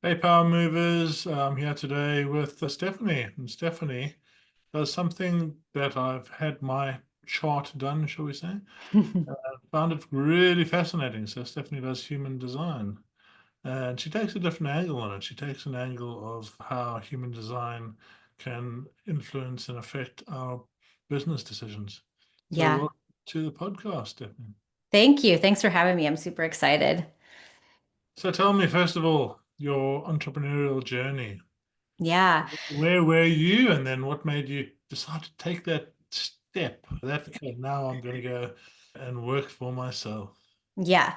Hey, Power Movers. I'm here today with Stephanie. And Stephanie does something that I've had my chart done, shall we say. Found it really fascinating. So, Stephanie does human design, and she takes a different angle on it. She takes an angle of how human design can influence and affect our business decisions. So, Yeah. welcome to the podcast, Stephanie. Thank you. Thanks for having me. I'm super excited. So, tell me, first of all, your entrepreneurial journey. Yeah. Where were you, and then what made you decide to take that step? That okay, now I'm going to go and work for myself. Yeah.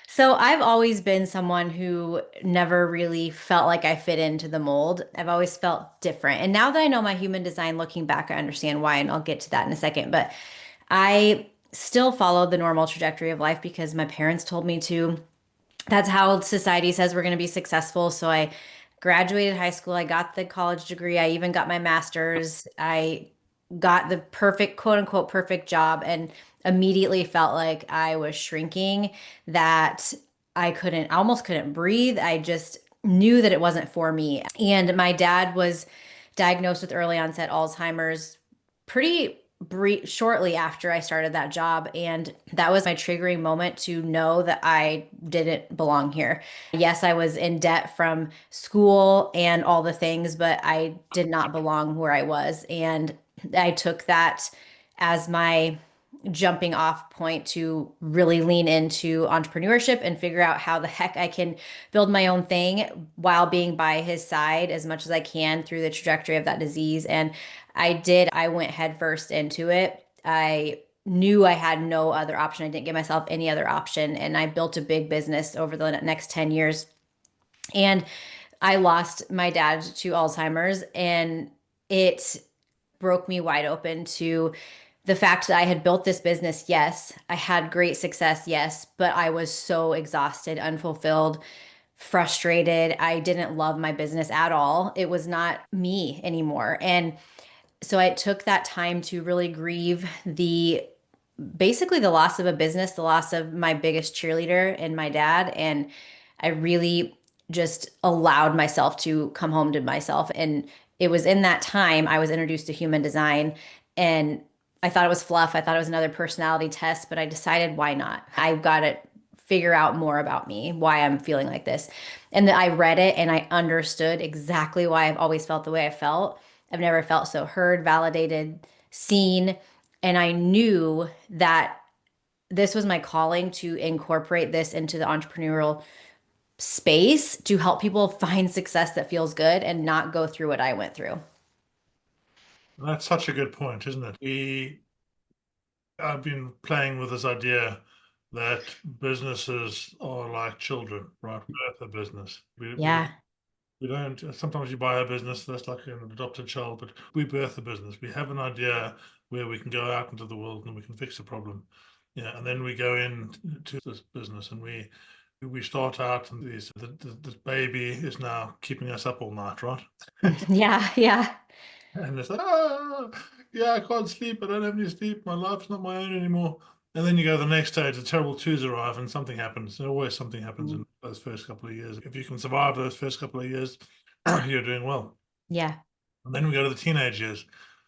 So I've always been someone who never really felt like I fit into the mold. I've always felt different. And now that I know my human design, looking back, I understand why, and I'll get to that in a second. But I still followed the normal trajectory of life because my parents told me to. That's how society says we're going to be successful. So I graduated high school. I got the college degree. I even got my master's. I got the perfect, quote unquote, perfect job and immediately felt like I was shrinking, that I almost couldn't breathe. I just knew that it wasn't for me. And my dad was diagnosed with early onset Alzheimer's pretty shortly after I started that job. And that was my triggering moment to know that I didn't belong here. Yes, I was in debt from school and all the things, but I did not belong where I was. And I took that as my jumping off point to really lean into entrepreneurship and figure out how the heck I can build my own thing while being by his side as much as I can through the trajectory of that disease. And I did. I went headfirst into it. I knew I had no other option. I didn't give myself any other option. And I built a big business over the next 10 years. And I lost my dad to Alzheimer's, and it broke me wide open to the fact that I had built this business. Yes, I had great success. Yes, but I was so exhausted, unfulfilled, frustrated. I didn't love my business at all. It was not me anymore. And so I took that time to really grieve the basically the loss of a business, the loss of my biggest cheerleader and my dad. And I really just allowed myself to come home to myself. And it was in that time I was introduced to human design. And I thought it was fluff. I thought it was another personality test, but I decided why not? I've got to figure out more about me, why I'm feeling like this. And then I read it and I understood exactly why I've always felt the way I felt. I've never felt so heard, validated, seen. And I knew that this was my calling to incorporate this into the entrepreneurial space to help people find success that feels good and not go through what I went through. That's such a good point, isn't it? I've been playing with this idea that businesses are like children, right? Birth a business. Yeah. We don't, sometimes you buy a business that's like an adopted child, but we birth a business. We have an idea where we can go out into the world and we can fix a problem. Yeah, and then we go into this business and we start out and this baby is now keeping us up all night, right? Yeah. Yeah. And it's like, yeah, I can't sleep. I don't have any sleep. My life's not my own anymore. And then you go the next day, the terrible twos arrive and something happens. There always something happens in those first couple of years. If you can survive those first couple of years, you're doing well. Yeah. And then we go to the teenage years.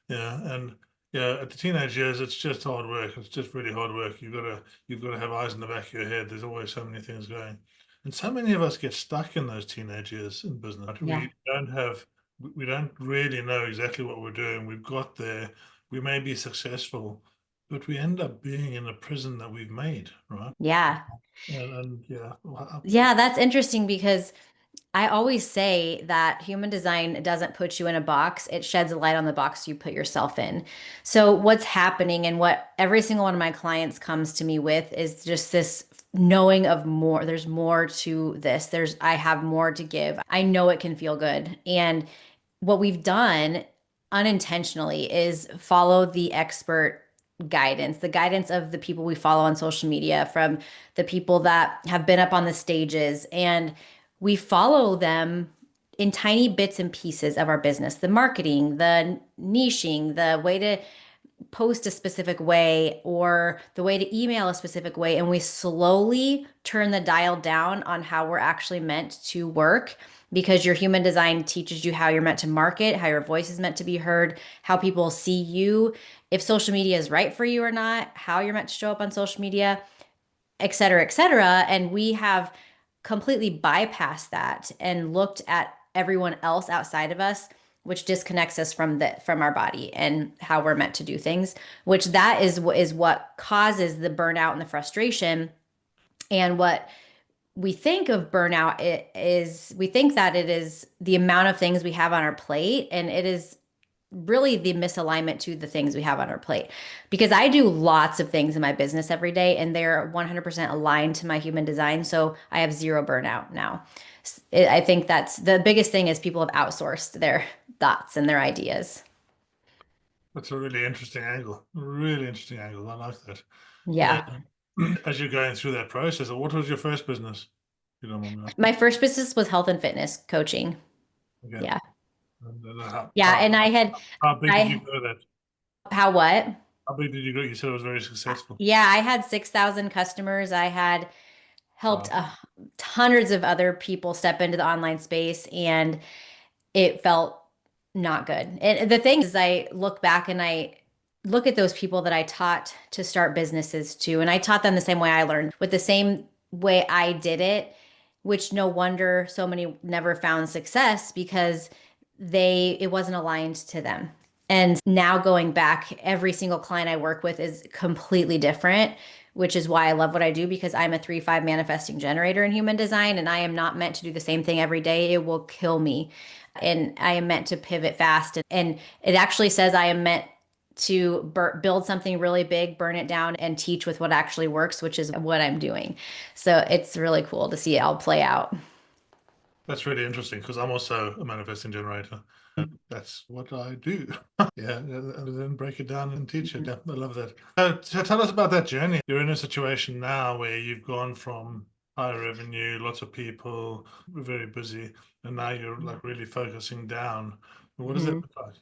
Yeah. And yeah, at the teenage years, it's just hard work. It's just really hard work. You've got to have eyes in the back of your head. There's always so many things going. And so many of us get stuck in those teenage years in business. Yeah. We don't really know exactly what we're doing. We've got there, we may be successful, but we end up being in a prison that we've made, right? Yeah. And yeah, wow. Yeah. That's interesting because I always say that human design doesn't put you in a box. It sheds a light on the box you put yourself in. So, what's happening and what every single one of my clients comes to me with is just this knowing of more. There's more to this. I have more to give. I know it can feel good. And what we've done unintentionally is follow the expert guidance, the guidance of the people we follow on social media, from the people that have been up on the stages. And we follow them in tiny bits and pieces of our business, the marketing, the niching, the way to post a specific way or the way to email a specific way, and we slowly turn the dial down on how we're actually meant to work, because your human design teaches you how you're meant to market, how your voice is meant to be heard, how people see you, if social media is right for you or not, how you're meant to show up on social media, et cetera, et cetera. And we have completely bypassed that and looked at everyone else outside of us, which disconnects us from our body and how we're meant to do things, which that is what causes the burnout and the frustration. And what we think of burnout, it is we think that it is the amount of things we have on our plate, and it is really the misalignment to the things we have on our plate. Because I do lots of things in my business every day, and they're 100% aligned to my human design. So I have zero burnout now. I think that's the biggest thing is people have outsourced their thoughts and their ideas. That's a really interesting angle. Really interesting angle. I like that. Yeah. As you're going through that process, what was your first business? If you don't mind me asking. My first business was health and fitness coaching. Okay. Yeah. And then Yeah. And how big did you I, grow that? how what? How big did you grow? You said it was very successful. Yeah, I had 6,000 customers. I had helped Wow. hundreds of other people step into the online space, and it felt not good. And the thing is, I look back and I look at those people that I taught to start businesses too, and I taught them the same way I learned, with the same way I did it, which no wonder so many never found success, because it wasn't aligned to them. And now going back, every single client I work with is completely different, which is why I love what I do, because I'm a 3/5 manifesting generator in human design, and I am not meant to do the same thing every day. It will kill me. And I am meant to pivot fast. And it actually says I am meant to build something really big, burn it down, and teach with what actually works, which is what I'm doing. So it's really cool to see it all play out. That's really interesting because I'm also a manifesting generator. That's what I do. Yeah, and then break it down and teach it. Yeah, I love that. So tell us about that journey. You're in a situation now where you've gone from high revenue, lots of people, very busy, and now you're like really focusing down. What does that Mhm. look like?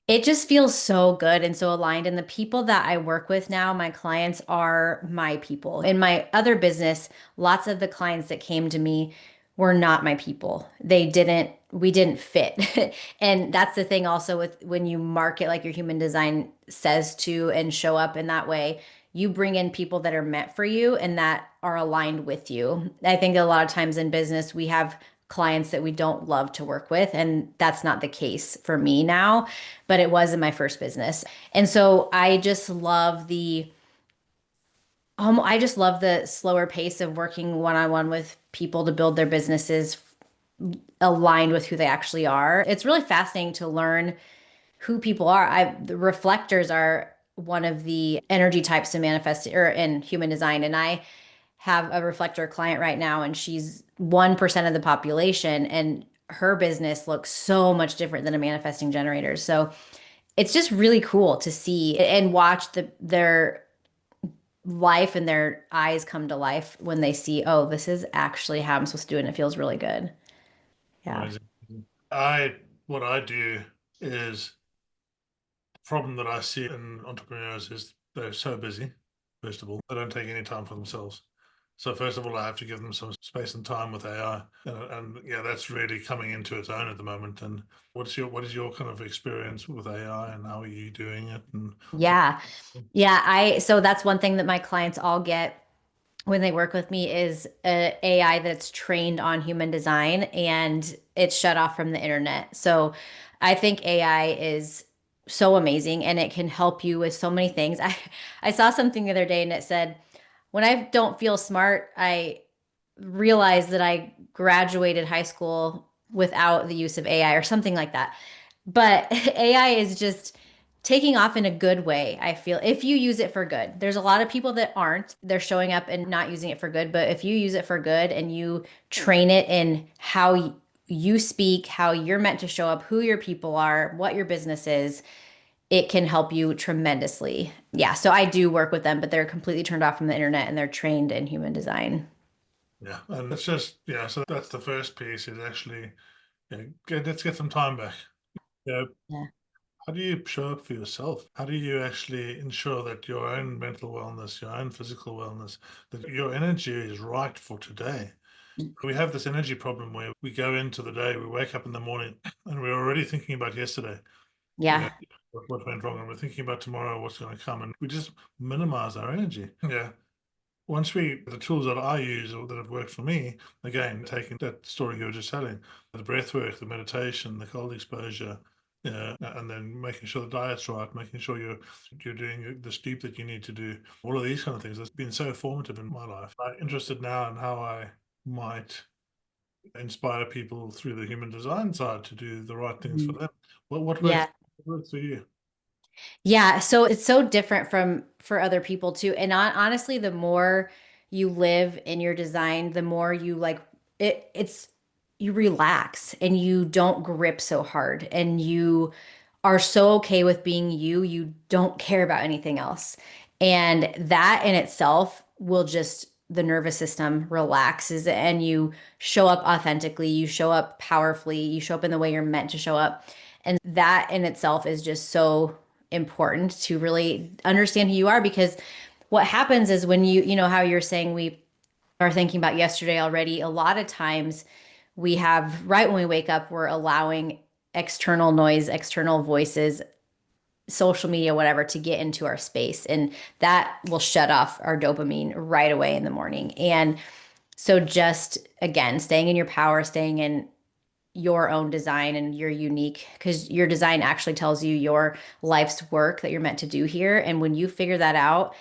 It just feels so good and so aligned. And the people that I work with now, my clients, are my people. In my other business, lots of the clients that came to me were not my people. We didn't fit. And that's the thing also with when you market like your human design says to, and show up in that way, you bring in people that are meant for you and that are aligned with you. I think a lot of times in business, we have clients that we don't love to work with, and that's not the case for me now, but it was in my first business. And so I just love the slower pace of working one-on-one with people to build their businesses aligned with who they actually are. It's really fascinating to learn who people are. The reflectors are one of the energy types to manifest or in human design. And I have a reflector client right now, and she's 1% of the population, and her business looks so much different than a manifesting generator. So it's just really cool to see and watch their life and their eyes come to life when they see, oh, this is actually how I'm supposed to do it. And it feels really good. Yeah. Amazing. I what I do is problem that I see in entrepreneurs is they're so busy. First of all, they don't take any time for themselves. So first of all, I have to give them some space and time with AI, and yeah, that's really coming into its own at the moment. And what is your kind of experience with AI, and how are you doing it? And Yeah. Yeah. So that's one thing that my clients all get when they work with me is a AI that's trained on human design, and it's shut off from the internet. So I think AI is so amazing, and it can help you with so many things. I saw something the other day, and it said, when I don't feel smart, I realize that I graduated high school without the use of AI or something like that. But AI is just taking off in a good way, I feel, if you use it for good. There's a lot of people that aren't. They're showing up and not using it for good. But if you use it for good and you train it in how you speak, how you're meant to show up, who your people are, what your business is, it can help you tremendously. Yeah. So I do work with them, but they're completely turned off from the internet and they're trained in human design. yeah, and it's just yeah. So that's the first piece is actually let's get some time back. Yeah, Yeah. How do you show up for yourself? How do you actually ensure that your own mental wellness, your own physical wellness, that your energy is right for today? We have this energy problem where we go into the day, we wake up in the morning and we're already thinking about yesterday, you know, Yeah. what went wrong, and we're thinking about tomorrow, what's going to come, and we just minimize our energy. Yeah. The tools that I use or that have worked for me, again, taking that story you were just telling, the breath work, the meditation, the cold exposure, and then making sure the diet's right, making sure you're doing the sleep that you need to do, all of these kind of things. That's been so formative in my life. I'm interested now in how I might inspire people through the human design side to do the right things for Mhm. them. What works, Yeah. what works for you? Yeah, so it's so different from for other people too. And honestly, the more you live in your design, the more you like it's you relax and you don't grip so hard and you are so okay with being you. You don't care about anything else. And that in itself will just the nervous system relaxes and you show up authentically, you show up powerfully, you show up in the way you're meant to show up. And that in itself is just so important to really understand who you are because what happens is when you know how you're saying we are thinking about yesterday already, a lot of times we have right when we wake up, we're allowing external noise, external voices, social media, whatever, to get into our space. And that will shut off our dopamine right away in the morning. And so just again, staying in your power, staying in your own design and your unique because your design actually tells you your life's work that you're meant to do here and when you figure that out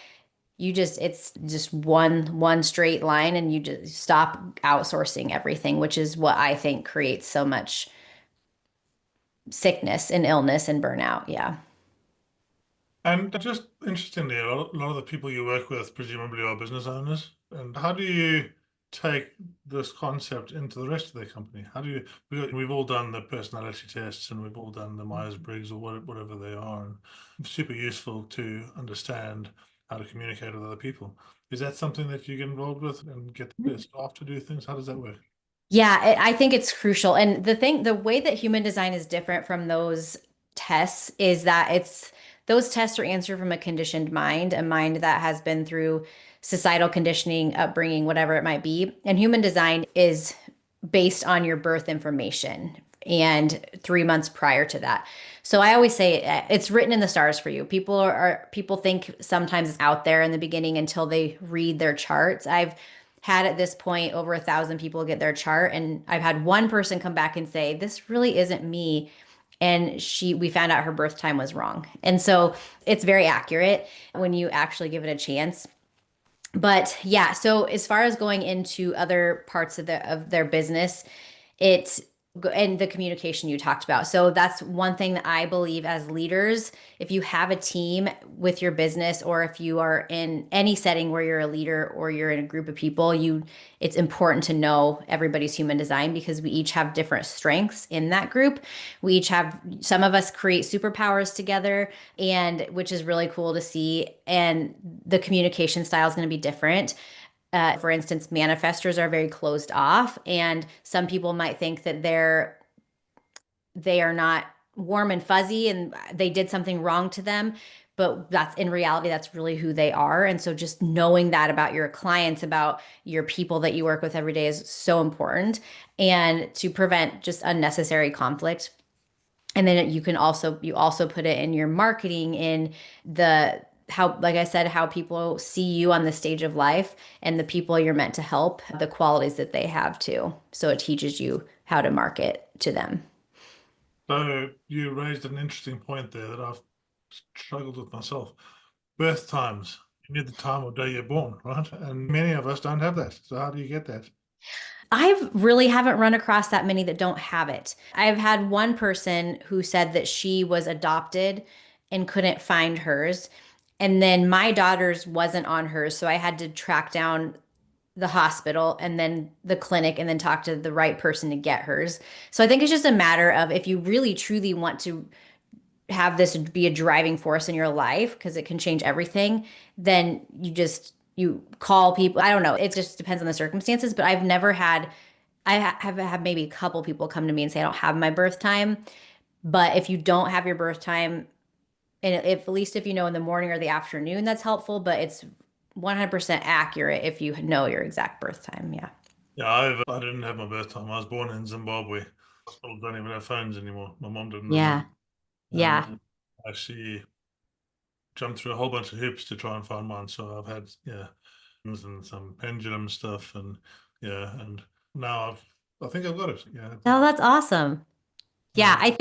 you just it's just one straight line and you just stop outsourcing everything which is what I think creates so much sickness and illness and burnout. Yeah. And just interestingly, a lot of the people you work with presumably are business owners. And how do you take this concept into the rest of the company? How do you, we've all done the personality tests and we've all done the Myers-Briggs or whatever they are, and it's super useful to understand how to communicate with other people. Is that something that you get involved with and get the staff to do things? How does that work? Yeah, I think it's crucial. And the way that human design is different from those tests is that those tests are answered from a conditioned mind, a mind that has been through societal conditioning, upbringing, whatever it might be. And human design is based on your birth information and 3 months prior to that. So I always say it's written in the stars for you. People think sometimes it's out there in the beginning until they read their charts. I've had at this point over 1,000 people get their chart, and I've had one person come back and say, "This really isn't me." And we found out her birth time was wrong. And so it's very accurate when you actually give it a chance. But yeah, so as far as going into other parts of their business, it and the communication you talked about. So that's one thing that I believe as leaders, if you have a team with your business or if you are in any setting where you're a leader or you're in a group of people, it's important to know everybody's human design because we each have different strengths in that group. We each have some of us create superpowers together and which is really cool to see and the communication style is going to be different. For instance, manifestors are very closed off, and some people might think that they are not warm and fuzzy, and they did something wrong to them. But that's in reality, that's really who they are. And so, just knowing that about your clients, about your people that you work with every day, is so important, and to prevent just unnecessary conflict. And then you also put it in your marketing in the how like I said how people see you on the stage of life and the people you're meant to help the qualities that they have too, so it teaches you how to market to them. So you raised an interesting point there that I've struggled with myself. Birth times. You need the time of day you're born, right? And many of us don't have that. So how do you get that? I've really haven't run across that many that don't have it. I've had one person who said that she was adopted and couldn't find hers. And then my daughter's wasn't on hers, so I had to track down the hospital and then the clinic and then talk to the right person to get hers. So I think it's just a matter of if you really truly want to have this be a driving force in your life because it can change everything, then you call people. I don't know. It just depends on the circumstances, but I've never had have maybe a couple people come to me and say I don't have my birth time, But if you don't have your birth time, and if at least if you know in the morning or the afternoon, that's helpful, but it's 100% accurate if you know your exact birth time. Yeah. Yeah, I didn't have my birth time. I was born in Zimbabwe. Hospitals don't even have phones anymore. My mom didn't know Yeah. that. Yeah. And I actually jumped through a whole bunch of hoops to try and find mine. So I've had, yeah, and some pendulum stuff, and yeah, and now I think I've got it. Yeah, Oh, that's awesome. Yeah, yeah, I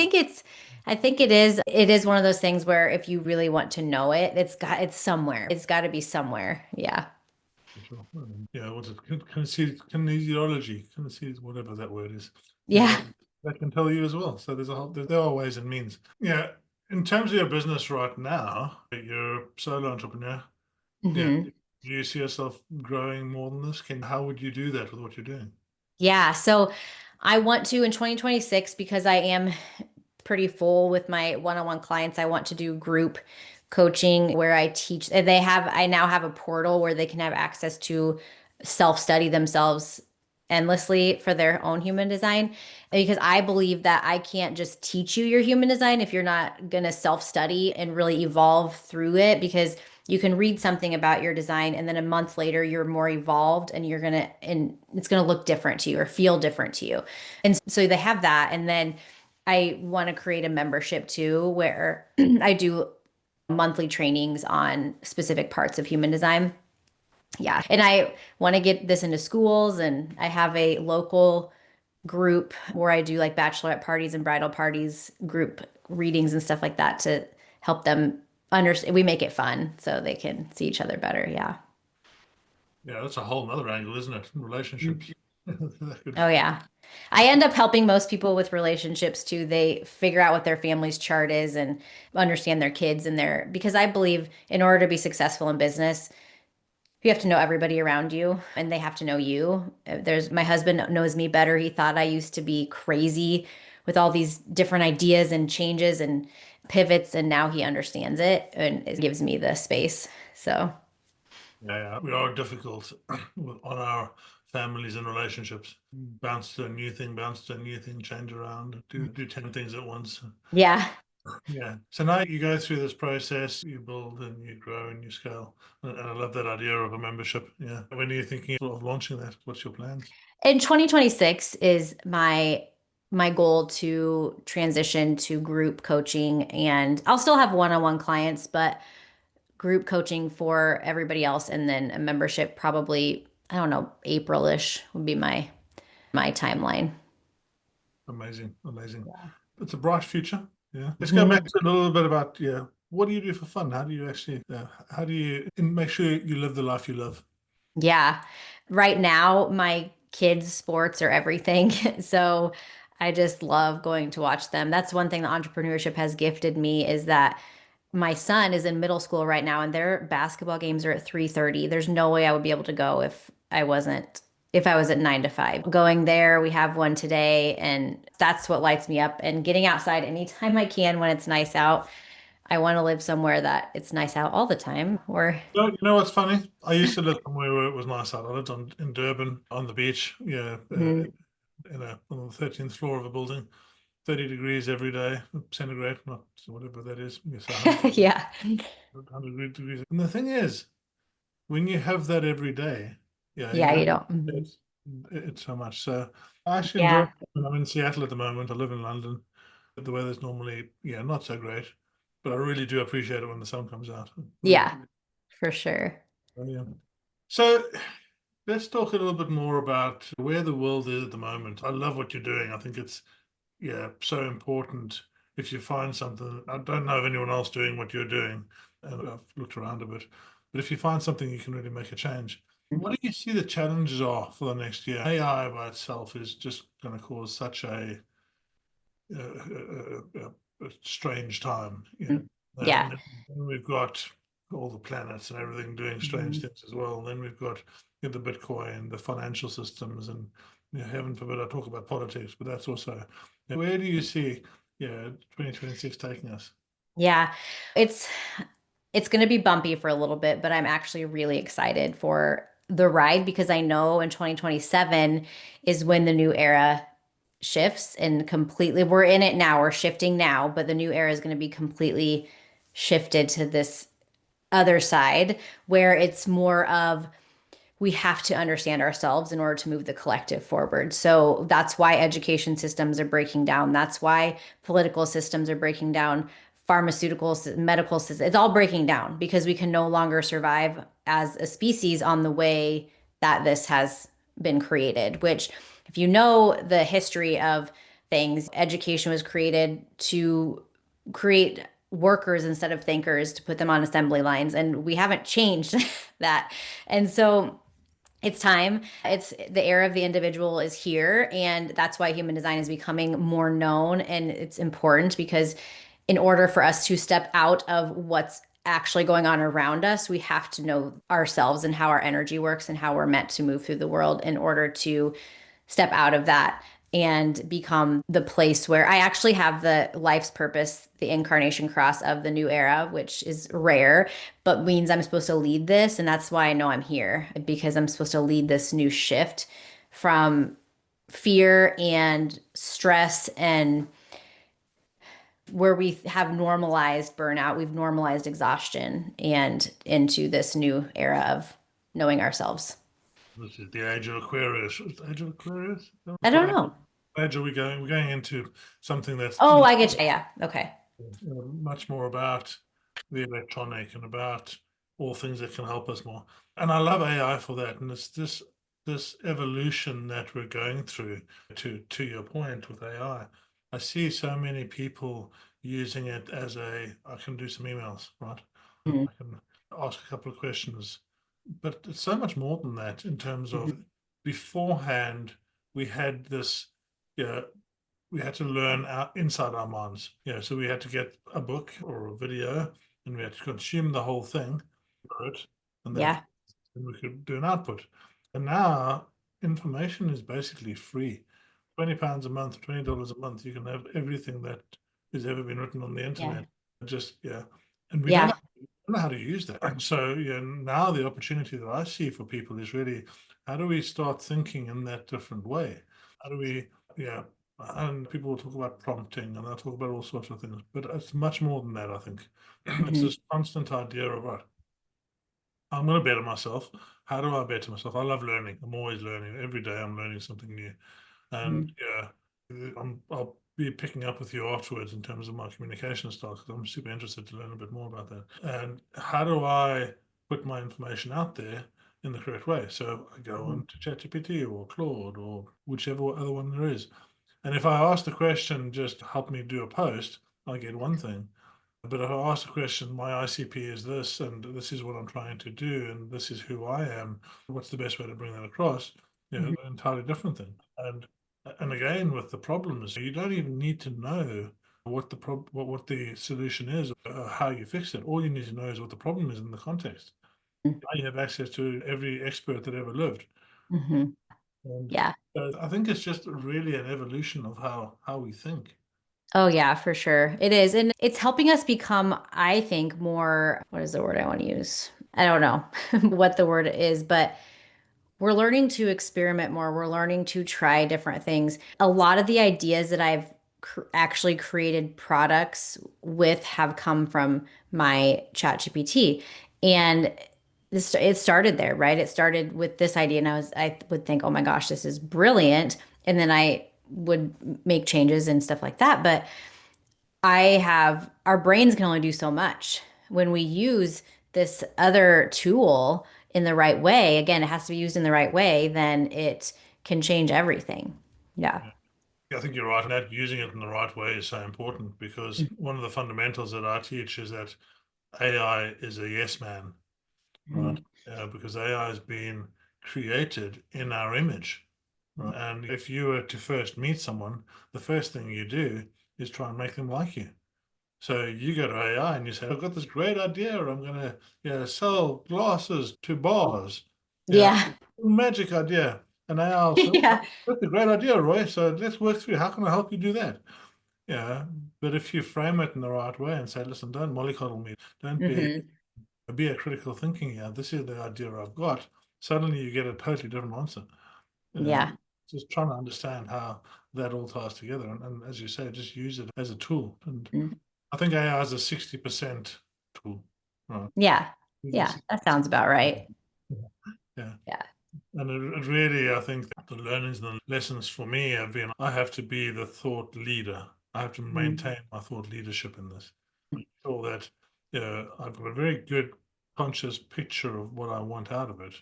think it is one of those things where if you really want to know it, it's somewhere. It's got to be somewhere. Yeah. for sure. Yeah, what's it? Kinesiology, kinesiology, whatever that word is. Yeah, Yeah. that can tell you as well. So there are ways and means. Yeah, in terms of your business right now, you're a solo entrepreneur. Yeah, hmm do you see yourself growing more than this? How would you do that with what you're doing? Yeah. So I want to in 2026 because I am pretty full with my one-on-one clients. I want to do group coaching where I teach. And I now have a portal where they can have access to self-study themselves endlessly for their own human design. Because I believe that I can't just teach you your human design if you're not going to self-study and really evolve through it. Because you can read something about your design and then a month later you're more evolved and it's going to look different to you or feel different to you. And so they have that. And then I want to create a membership too, where I do monthly trainings on specific parts of human design. Yeah. And I want to get this into schools, and I have a local group where I do like bachelorette parties and bridal parties, group readings and stuff like that to help them understand. We make it fun so they can see each other better. Yeah. Yeah, that's a whole nother angle, isn't it? Relationships. Mhm. That could- Oh, yeah. I end up helping most people with relationships too. They figure out what their family's chart is and understand their kids and because I believe in order to be successful in business, you have to know everybody around you and they have to know you. My husband knows me better. He thought I used to be crazy with all these different ideas and changes and pivots, and now he understands it and it gives me the space. So, Yeah, yeah, we are difficult on our families and relationships. Bounce to a new thing, bounce to a new thing, change around, do 10 things at once. yeah. Yeah. So now you go through this process, you build and you grow and you scale. And I love that idea of a membership. Yeah. When are you thinking of launching that? What's your plans? In 2026 is my goal to transition to group coaching, and I'll still have one-on-one clients, but group coaching for everybody else and then a membership probably, I don't know, April-ish would be my timeline. Amazing, amazing. Yeah. It's a bright future. Yeah. Let's go Mhm. back to a little bit about, yeah, what do you do for fun? How do you actually, how do you make sure you live the life you love? Yeah. Right now, my kids' sports are everything. So I just love going to watch them. That's one thing that entrepreneurship has gifted me is that my son is in middle school right now and their basketball games are at 3:30. There's no way I would be able to go if I was at 9 to 5. Going there, we have one today, and that's what lights me up. And getting outside anytime I can when it's nice out. I want to live somewhere that it's nice out all the time. Or You know what's funny? I used to live somewhere where it was nice out. I lived in Durban on the beach, yeah, Mhm. on the 13th floor of a building, 30 degrees every day, centigrade, not whatever that is. Yes, 100 degrees. And the thing is, when you have that every day, yeah, you Yeah, you don't don't. it's it's so much. So I actually enjoy Yeah. it. I'm in Seattle at the moment. I live in London. The weather's normally, yeah, not so great, but I really do appreciate it when the sun comes out. Really, Yeah, for sure. yeah. So let's talk a little bit more about where the world is at the moment. I love what you're doing. I think it's, yeah, so important. If you find something, I don't know of anyone else doing what you're doing, and I've looked around a bit, but if you find something, you can really make a change. What do you see the challenges are for the next year? AI by itself is just going to cause such a strange time, you know. Yeah. And then we've got all the planets and everything doing strange Mhm. things as well. And then we've got, you know, the Bitcoin, the financial systems, and, you know, heaven forbid I talk about politics, but that's also, where do you see, yeah, 2026 taking us? Yeah. It's it's going to be bumpy for a little bit, but I'm actually really excited for the ride because I know in 2027 is when the new era shifts and completely, we're in it now, we're shifting now, but the new era is going to be completely shifted to this other side where it's more of we have to understand ourselves in order to move the collective forward. So that's why education systems are breaking down. That's why political systems are breaking down, pharmaceuticals, medical systems. It's all breaking down because we can no longer survive as a species on the way that this has been created, which, if you know the history of things, education was created to create workers instead of thinkers, to put them on assembly lines. And we haven't changed that. And so it's time. It's the era of the individual is here. And that's why human design is becoming more known. And it's important because in order for us to step out of what's actually going on around us, we have to know ourselves and how our energy works and how we're meant to move through the world in order to step out of that and become the place where I actually have the life's purpose, the incarnation cross of the new era, which is rare, but means I'm supposed to lead this. And that's why I know I'm here, because I'm supposed to lead this new shift from fear and stress and where we have normalized burnout, we've normalized exhaustion and into this new era of knowing ourselves. This is the age of Aquarius. Is it the age of Aquarius? I don't know. Age are we going? We're going into something that's Oh, I get you. Yeah. Okay. much more about the electronic and about all things that can help us more. And I love AI for that. And it's this evolution that we're going through. To your point with AI, I see so many people using it as I can do some emails, right? Mhm. I can ask a couple of questions, but it's so much more than that in terms of Mhm. beforehand we had this, yeah, we had to learn inside our minds. So we had to get a book or a video and we had to consume the whole thing, it, and then Yeah. we could do an output. And now information is basically free. £20 a month, $20 a month, you can have everything that has ever been written on the Yeah. internet. Just, yeah. And we Yeah. don't know how to use that. And so, now the opportunity that I see for people is really how do we start thinking in that different way? How do we, yeah, and people will talk about prompting and they'll talk about all sorts of things, but it's much more than that, I think. It's Mhm. this constant idea of, right, I'm going to better myself. How do I better myself? I love learning. I'm always learning. Every day I'm learning something new. And Mhm. yeah, I'll be picking up with you afterwards in terms of my communication style because I'm super interested to learn a bit more about that. And how do I put my information out there in the correct way? So I go Mhm. on to ChatGPT or Claude or whichever other one there is. And if I ask the question, just help me do a post, I get one thing. But if I ask the question, my ICP is this, and this is what I'm trying to do, and this is who I am, what's the best way to bring that across? Mhm. An entirely different thing. And again, with the problems, you don't even need to know what the solution is, or how you fix it. All you need to know is what the problem is in the context. Now you have access to every expert that ever lived. Mhm. And Yeah. I think it's just really an evolution of how we think. Oh, yeah, for sure. It is. And it's helping us become, I think, more, what is the word I want to use? I don't know what the word is, but we're learning to experiment more. We're learning to try different things. A lot of the ideas that I've actually created products with have come from my chat GPT. And it started there, right? It started with this idea, and I would think, oh my gosh, this is brilliant. And then I would make changes and stuff like that. But our brains can only do so much. When we use this other tool in the right way, again, it has to be used in the right way, then it can change everything. Yeah. I think you're right. And that using it in the right way is so important because one of the fundamentals that I teach is that AI is a yes man, right? Mhm. Because AI has been created in our image, right? And if you were to first meet someone, the first thing you do is try and make them like you. So you go to AI and you say, I've got this great idea. I'm going to sell glasses to bars. Yeah, Yeah. magic idea. And AI will say, Yeah. that's a great idea, Roy. So let's work through how can I help you do that? Yeah, but if you frame it in the right way and say, listen, don't mollycoddle me, don't Hmm. be a critical thinking here. This is the idea I've got. Suddenly you get a totally different answer. Yeah. Just trying to understand how that all ties together. And as you say, just use it as a tool. And Mm. I think AI is a 60% tool. Right. Yeah. Use it Yeah. That 60%. sounds about right. Yeah. Yeah. And it really, I think the learnings and the lessons for me have been I have to be the thought leader. I have to Mm. maintain my thought leadership in this. So that I've got a very good conscious picture of what I want out of it.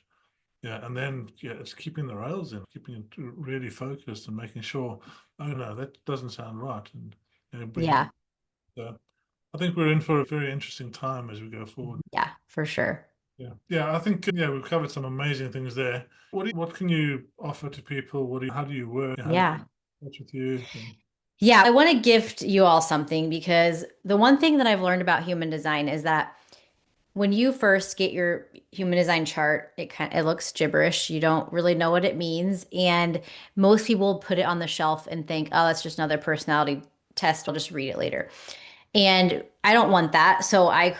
Yeah, and then it's keeping the rails in, keeping it really focused and making sure, oh no, that doesn't sound right, and bringing Yeah. it. I think we're in for a very interesting time as we go forward. Yeah, for sure. Yeah, yeah, I think we've covered some amazing things there. What can you offer to people? How do you work? How do Yeah. people touch with you? And, Yeah, I want to gift you all something because the one thing that I've learned about human design is that when you first get your human design chart, it looks gibberish. You don't really know what it means, and most people put it on the shelf and think, "Oh, that's just another personality test. I'll just read it later." And I don't want that. So I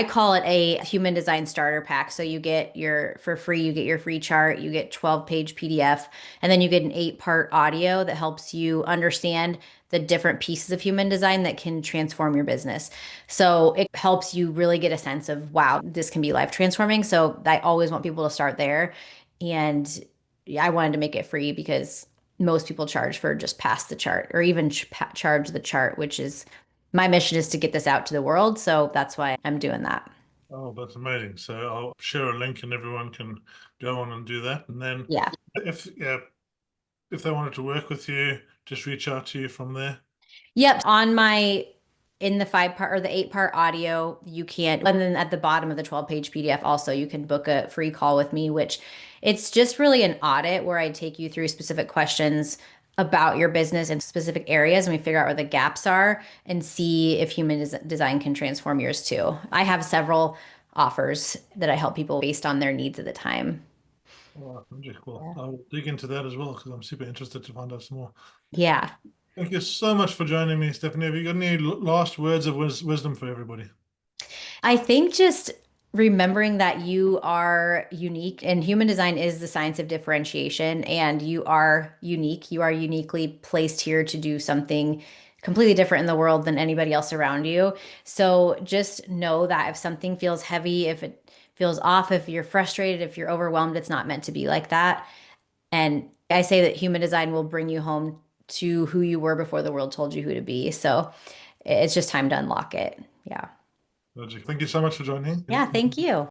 call it a human design starter pack. So for free, you get your free chart, you get 12-page PDF, and then you get an 8-part audio that helps you understand the different pieces of human design that can transform your business. So it helps you really get a sense of, wow, this can be life transforming. So I always want people to start there. And yeah, I wanted to make it free because most people charge for just pass the chart or even charge the chart, which is my mission is to get this out to the world. So that's why I'm doing that. oh, that's amazing. So I'll share a link and everyone can go on and do that. And then Yeah. if yeah, if they wanted to work with you, just reach out to you from there. Yep. In the 5-part or the 8-part audio, you can, and then at the bottom of the 12-page PDF, also, you can book a free call with me, which it's just really an audit where I take you through specific questions about your business in specific areas and we figure out where the gaps are and see if design can transform yours too. I have several offers that I help people based on their needs at the time. Oh, really cool. Yeah. I'll dig into that as well because I'm super interested to find out some more. Yeah. Thank you so much for joining me, Stephanie. Have you got any last words of wisdom for everybody? I think just remembering that you are unique and human design is the science of differentiation and you are unique. You are uniquely placed here to do something completely different in the world than anybody else around you. So just know that if something feels heavy, if it feels off, if you're frustrated, if you're overwhelmed, it's not meant to be like that. And I say that human design will bring you home to who you were before the world told you who to be. So it's just time to unlock it. Yeah. Logic. Thank you so much for joining. Yeah, thank you.